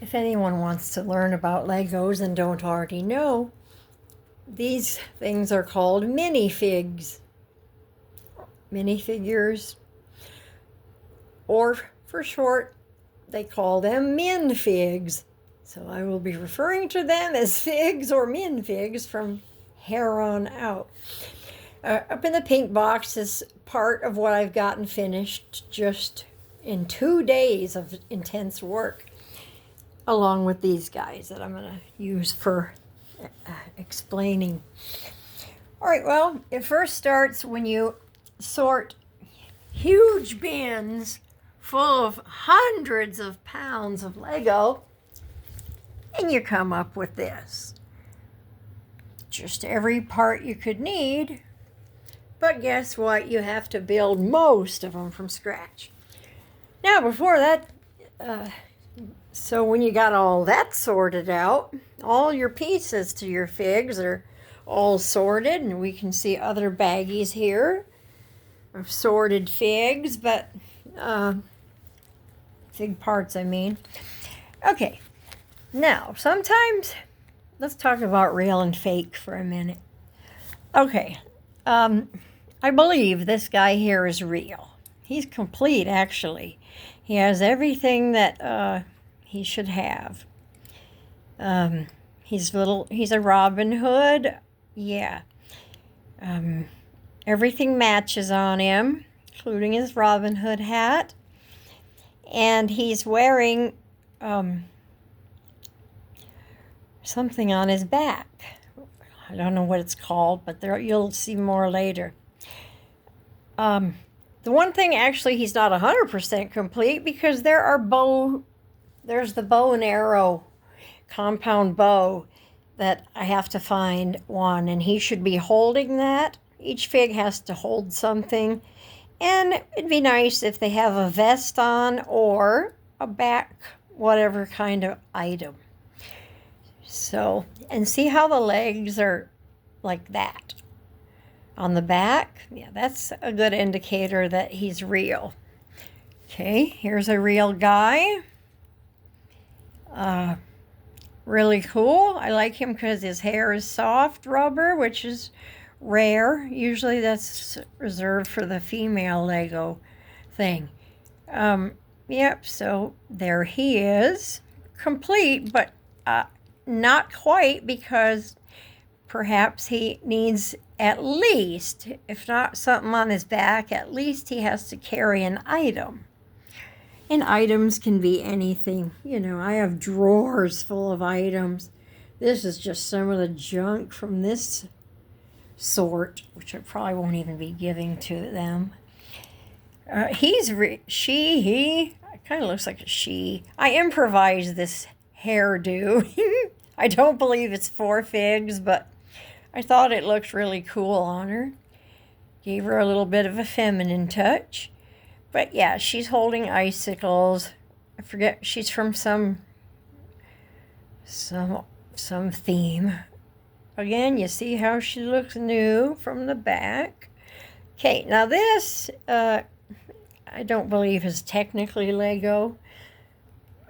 If anyone wants to learn about Legos and don't already know, these things are called minifigs, minifigures, or for short, they call them minfigs. So I will be referring to them as figs or minfigs from here on out. Up in the pink box is part of what I've gotten finished just in 2 days of intense work, along with these guys that I'm going to use for explaining. All right, well, it first starts when you sort huge bins full of hundreds of pounds of Lego, and you come up with this. Just every part you could need, but guess what? You have to build most of them from scratch. Now, before that, so when you got all that sorted out, all your pieces to your figs are all sorted, and we can see other baggies here of sorted figs, but fig parts, I mean. Okay, now sometimes let's talk about real and fake for a minute. Okay, I believe this guy here is real. He's complete, actually. He has everything that he should have. He's a Robin Hood. Yeah. Everything matches on him, including his Robin Hood hat. And he's wearing something on his back. I don't know what it's called, but you'll see more later. The one thing, actually, he's not 100% complete because there's the bow and arrow compound bow that I have to find one, and he should be holding that. Each fig has to hold something, and it'd be nice if they have a vest on or a back, whatever kind of item. So, and see how the legs are like that on the back? Yeah, that's a good indicator that he's real. Okay, here's a real guy. Really cool. I like him because his hair is soft rubber, which is rare. Usually that's reserved for the female Lego thing. Yep, so there he is. Complete, but not quite, because perhaps he needs at least, if not something on his back, at least he has to carry an item. And items can be anything. You know, I have drawers full of items. This is just some of the junk from this sort, which I probably won't even be giving to them. He kind of looks like a she. I improvised this hairdo. I don't believe it's 4 figs, but I thought it looked really cool on her. Gave her a little bit of a feminine touch. But yeah, she's holding icicles. I forget, she's from some theme. Again, you see how she looks new from the back. Okay, now this, I don't believe is technically Lego.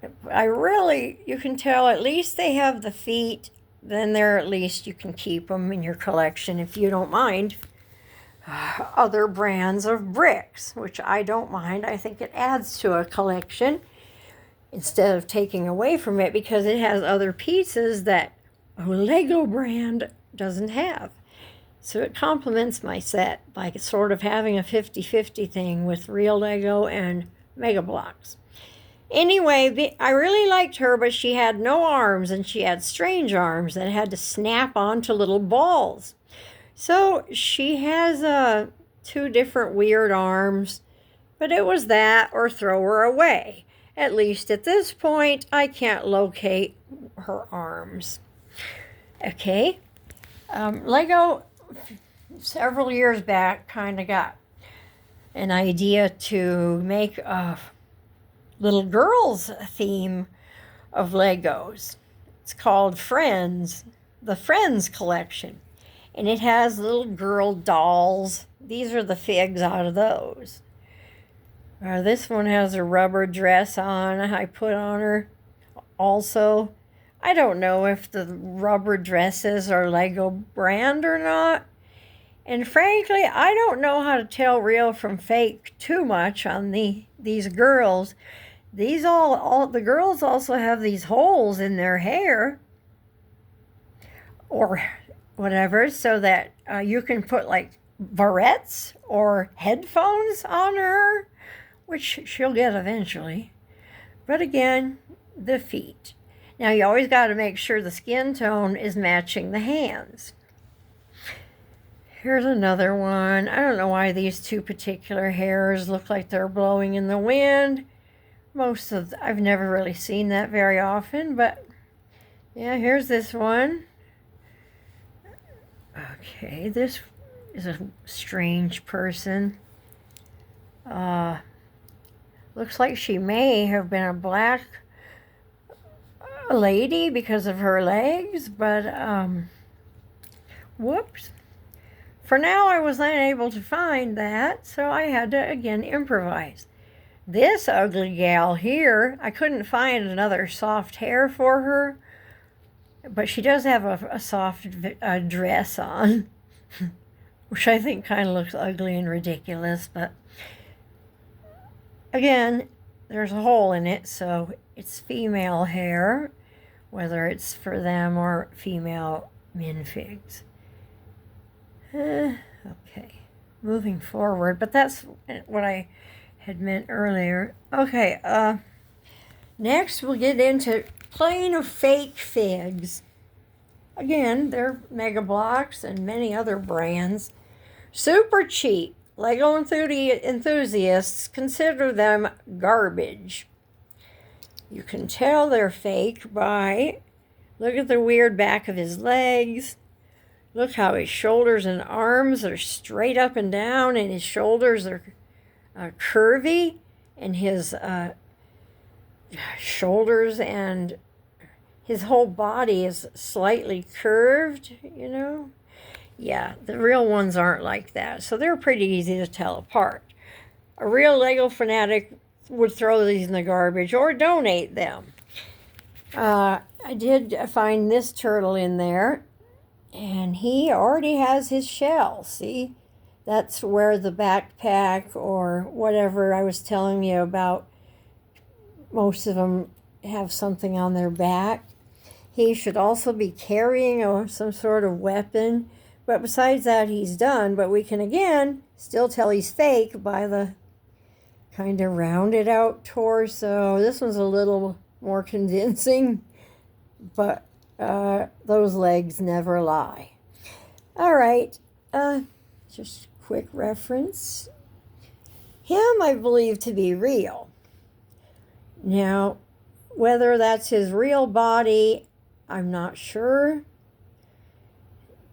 You can tell at least they have the feet. Then at least you can keep them in your collection if you don't mind. Other brands of bricks, which I don't mind. I think it adds to a collection instead of taking away from it, because it has other pieces that a Lego brand doesn't have. So it complements my set by sort of having a 50-50 thing with real Lego and Mega Bloks. Anyway, I really liked her, but she had no arms, and she had strange arms that had to snap onto little balls. So she has 2 different weird arms, but it was that or throw her away. At least at this point, I can't locate her arms. Okay, Lego several years back kind of got an idea to make a little girls theme of Legos. It's called Friends, the Friends collection. And it has little girl dolls. These are the figs out of those. This one has a rubber dress on. I put on her also. I don't know if the rubber dresses are Lego brand or not. And frankly, I don't know how to tell real from fake too much on these girls. These all the girls also have these holes in their hair or whatever, so that you can put like barrettes or headphones on her, which she'll get eventually. But again, the feet. Now you always got to make sure the skin tone is matching the hands. Here's another one. I don't know why these two particular hairs look like they're blowing in the wind. I've never really seen that very often, but yeah, here's this one. Okay, this is a strange person. Looks like she may have been a black lady because of her legs, but whoops. For now, I was unable to find that, so I had to again improvise. This ugly gal here, I couldn't find another soft hair for her, but she does have a soft dress on, which I think kind of looks ugly and ridiculous, but again, there's a hole in it, so it's female hair, whether it's for them or female minifigs. Okay, moving forward, but that's what I had meant earlier. Okay, next we'll get into plain or fake figs. Again, they're Mega Bloks and many other brands. Super cheap. Lego enthusiasts consider them garbage. You can tell they're fake by, look at the weird back of his legs. Look how his shoulders and arms are straight up and down, and his shoulders are curvy, and his shoulders and his whole body is slightly curved, you know? Yeah, the real ones aren't like that, so they're pretty easy to tell apart. A real Lego fanatic would throw these in the garbage or donate them. I did find this turtle in there, and he already has his shell, see? That's where the backpack or whatever I was telling you about, most of them have something on their back. He should also be carrying some sort of weapon. But besides that, he's done. But we can, again, still tell he's fake by the kind of rounded out torso. This one's a little more convincing. But those legs never lie. All right. Just quick reference. Him I believe to be real. Now, whether that's his real body, I'm not sure.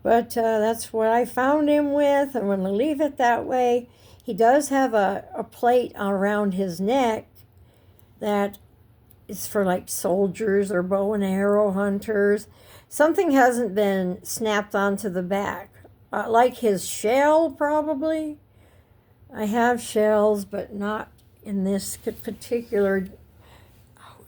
But that's what I found him with. I'm going to leave it that way. He does have a plate around his neck that is for like soldiers or bow and arrow hunters. Something hasn't been snapped onto the back. Like his shell, probably. I have shells, but not in this particular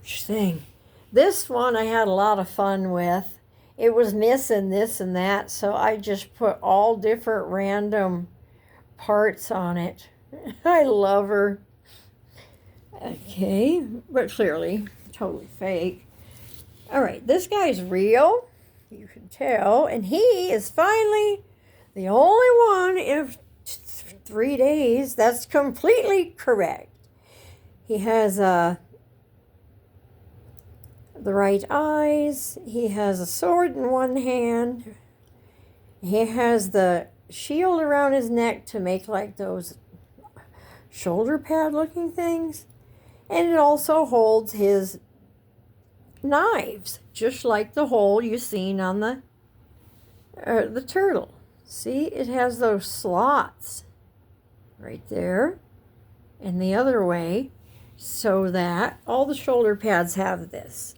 thing. This one I had a lot of fun with. It was missing this and that, so I just put all different random parts on it. I love her. Okay, but clearly totally fake. All right, this guy's real, you can tell, and he is finally the only one in 3 days that's completely correct. He has the right eyes. He has a sword in one hand. He has the shield around his neck to make like those shoulder pad looking things. And it also holds his knives, just like the hole you've seen on the turtle. See, it has those slots right there and the other way, so that all the shoulder pads have this.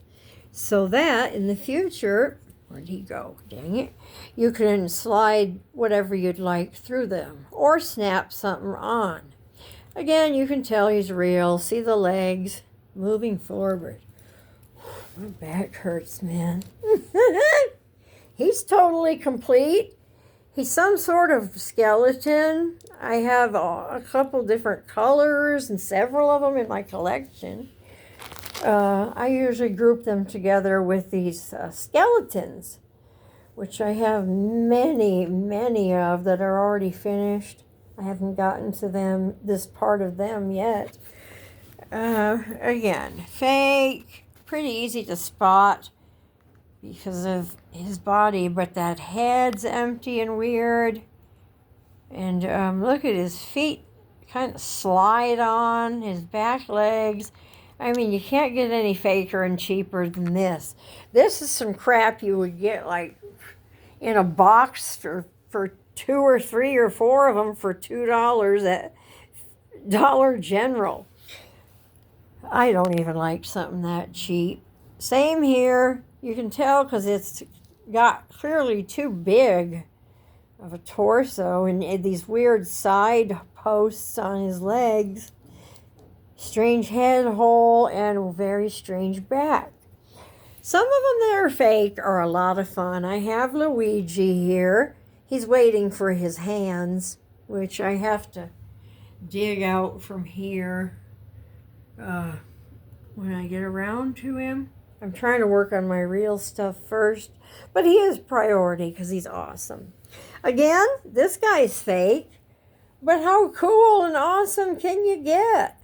So that in the future, where'd he go? Dang it. You can slide whatever you'd like through them or snap something on. Again, you can tell he's real. See the legs moving forward. My back hurts, man. He's totally complete. He's some sort of skeleton. I have a couple different colors and several of them in my collection. I usually group them together with these skeletons, which I have many, many of that are already finished. I haven't gotten to them, this part of them yet. Again, fake, pretty easy to spot because of his body, but that head's empty and weird. And look at his feet kind of slide on, his back legs. I mean, you can't get any faker and cheaper than this. This is some crap you would get like in a box for 2 or 3 or 4 of them for $2 at Dollar General. I don't even like something that cheap. Same here. You can tell because it's got clearly too big of a torso and these weird side posts on his legs. Strange head hole and very strange back. Some of them that are fake are a lot of fun. I have Luigi here. He's waiting for his hands, which I have to dig out from here when I get around to him. I'm trying to work on my real stuff first, but he is priority because he's awesome. Again, this guy's fake, but how cool and awesome can you get?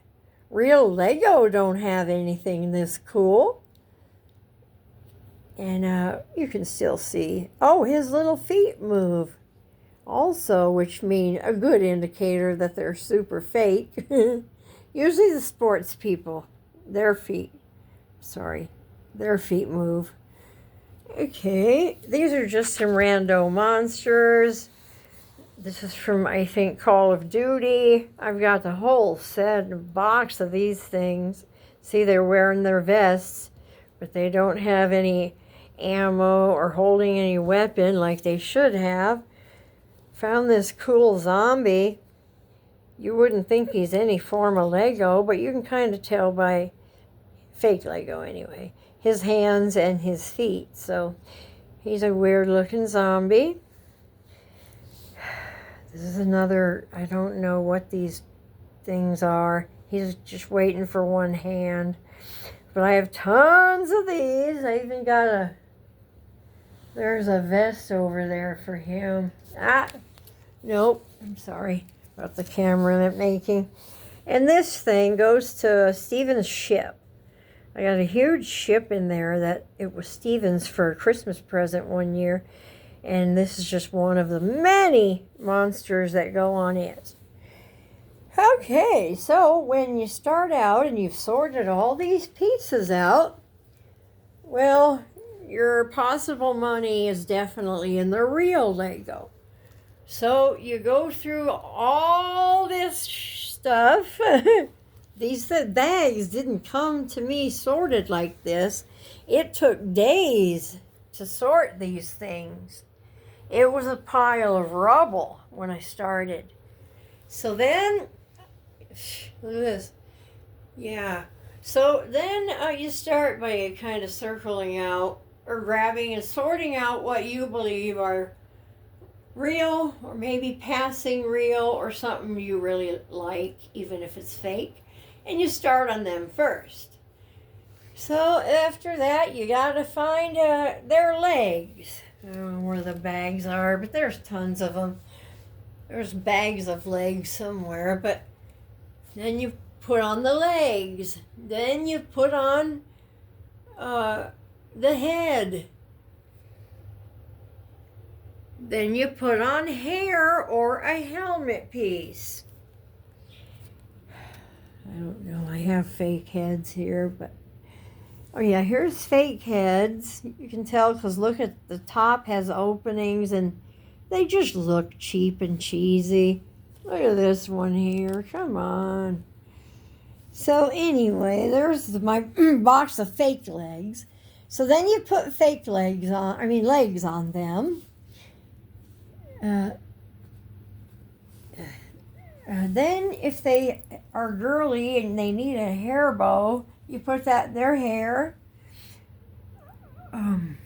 Real Lego don't have anything this cool. And you can still see, oh, his little feet move. Also, which mean a good indicator that they're super fake. Usually the sports people, their feet move. Okay, these are just some rando monsters. This is from, I think, Call of Duty. I've got the whole set, box of these things. See, they're wearing their vests, but they don't have any ammo or holding any weapon like they should have. Found this cool zombie. You wouldn't think he's any form of Lego, but you can kind of tell by fake Lego anyway. His hands and his feet. So he's a weird looking zombie. This is another, I don't know what these things are. He's just waiting for one hand. But I have tons of these. I even got there's a vest over there for him. Nope, I'm sorry about the camera that making. And this thing goes to Steven's ship. I got a huge ship in there that it was Steven's for a Christmas present one year. And this is just one of the many monsters that go on it. Okay, so when you start out and you've sorted all these pieces out, well, your possible money is definitely in the real Lego. So you go through all this stuff. These bags didn't come to me sorted like this. It took days to sort these things. It was a pile of rubble when I started. So then, look at this. Yeah. So then you start by kind of circling out or grabbing and sorting out what you believe are real or maybe passing real or something you really like, even if it's fake. And you start on them first. So after that, you got to find their legs. I don't know where the bags are, but there's tons of them. There's bags of legs somewhere, but then you put on the legs. Then you put on the head. Then you put on hair or a helmet piece. I don't know, I have fake heads here, but oh yeah, here's fake heads. You can tell because look at the top has openings and they just look cheap and cheesy. Look at this one here, come on. So anyway, there's my box of fake legs. So then you put fake legs on them. Then if they are girly and they need a hair bow, you put that in their hair. Um,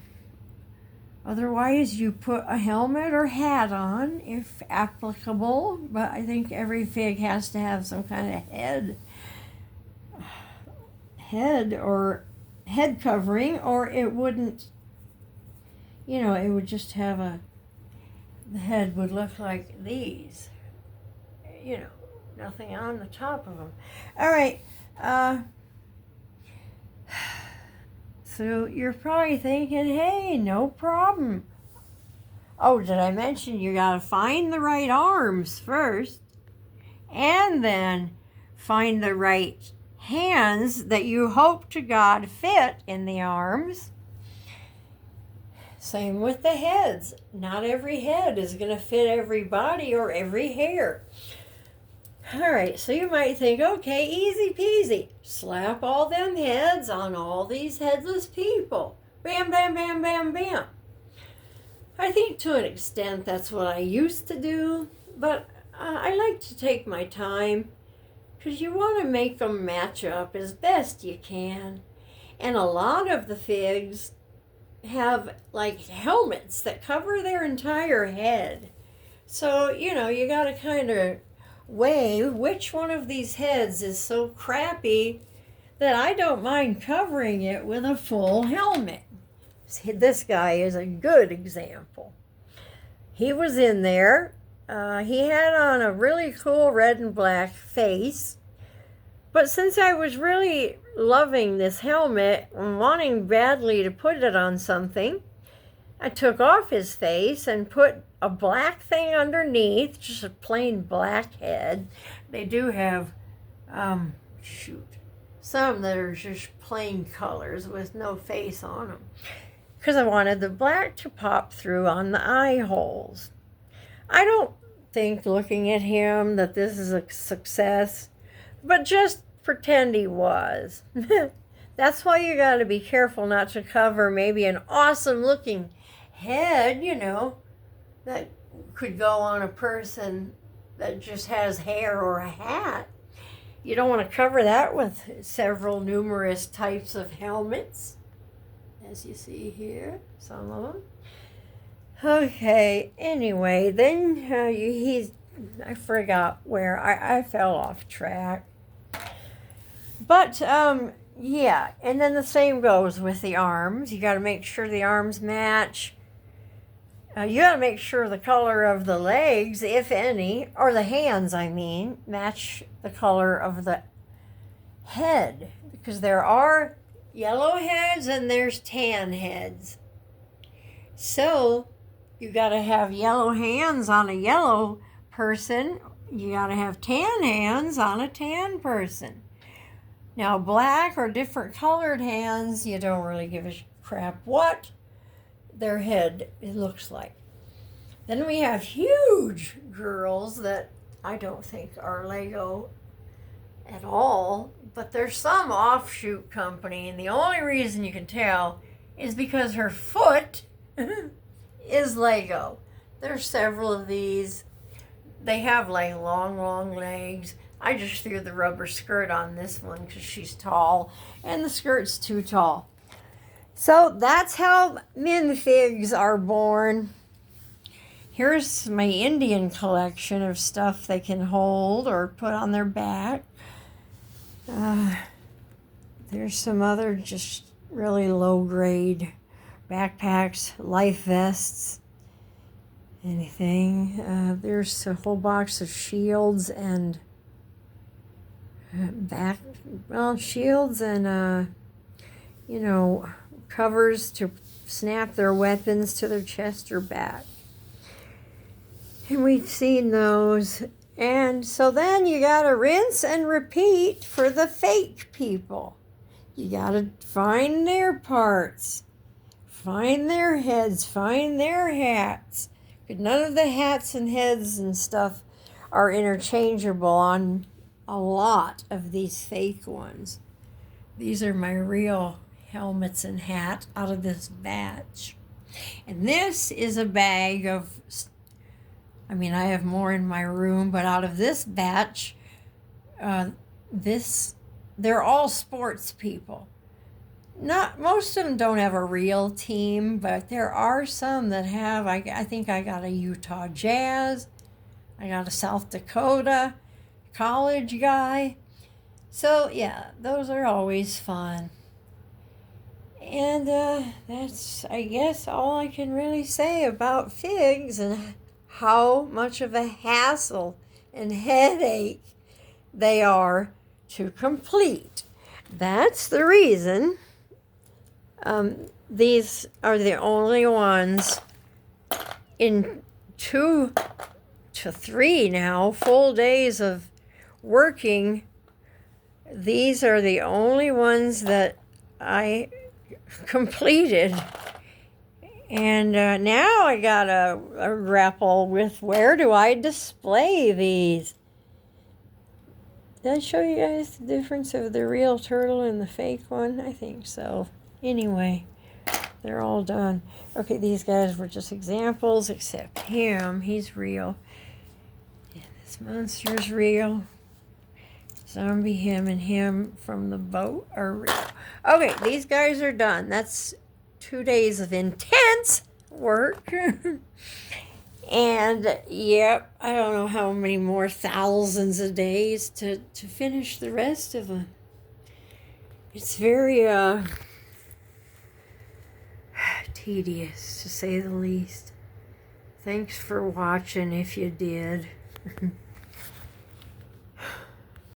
Otherwise, you put a helmet or hat on if applicable, but I think every fig has to have some kind of head covering, or it wouldn't, it would just have the head would look like these, nothing on the top of them. All right. So you're probably thinking, hey, no problem. Oh, did I mention you gotta find the right arms first, and then find the right hands that you hope to God fit in the arms. Same with the heads. Not every head is gonna fit every body or every hair. All right, so you might think, okay, easy peasy. Slap all them heads on all these headless people. Bam, bam, bam, bam, bam. I think to an extent that's what I used to do, but I like to take my time because you want to make them match up as best you can. And a lot of the figs have like helmets that cover their entire head. So, you got to kind of weigh which one of these heads is so crappy that I don't mind covering it with a full helmet. This guy is a good example. He was in there. He had on a really cool red and black face. But since I was really loving this helmet and wanting badly to put it on something, I took off his face and put a black thing underneath, just a plain black head. They do have, some that are just plain colors with no face on them. Because I wanted the black to pop through on the eye holes. I don't think, looking at him, that this is a success, but just pretend he was. That's why you got to be careful not to cover maybe an awesome looking head, that could go on a person that just has hair or a hat. You don't want to cover that with numerous types of helmets, as you see here, some of them. Okay, anyway, then I forgot where, I fell off track. But, yeah, and then the same goes with the arms. You got to make sure the arms match. You got to make sure the color of the legs, if any, or the hands, match the color of the head. Because there are yellow heads and there's tan heads. So, you got to have yellow hands on a yellow person. You got to have tan hands on a tan person. Now, black or different colored hands, you don't really give a crap what their head looks like. Then we have huge girls that I don't think are Lego at all, but there's some offshoot company, and the only reason you can tell is because her foot is Lego. There's several of these. They have like long legs. I just threw the rubber skirt on this one because she's tall, and the skirt's too tall. So that's how minfigs are born. Here's my Indian collection of stuff they can hold or put on their back. There's some other just really low-grade backpacks, life vests, anything. There's a whole box of shields and shields and, covers to snap their weapons to their chest or back. And we've seen those. And so then you got to rinse and repeat for the fake people. You got to find their parts, find their heads, find their hats. None of the hats and heads and stuff are interchangeable on a lot of these fake ones. These are my real helmets and hat out of this batch. And this is a bag of, I have more in my room, but out of this batch, they're all sports people. not most of them don't have a real team, but there are some that have. I think I got a Utah Jazz, I got a South Dakota college guy. So yeah, those are always fun. And that's, I guess, all I can really say about figs and how much of a hassle and headache they are to complete. That's the reason these are the only ones in 2 to 3 now full days of working. These are the only ones that I completed. And now I gotta grapple with, where do I display these? Did I show you guys the difference of the real turtle and the fake one? I think so. Anyway, they're all done. Okay, these guys were just examples, except him. He's real. And this monster's real. Zombie him and him from the boat are real. Okay, these guys are done. That's 2 days of intense work. And yep, I don't know how many more thousands of days to finish the rest of them. It's very tedious, to say the least. Thanks for watching if you did.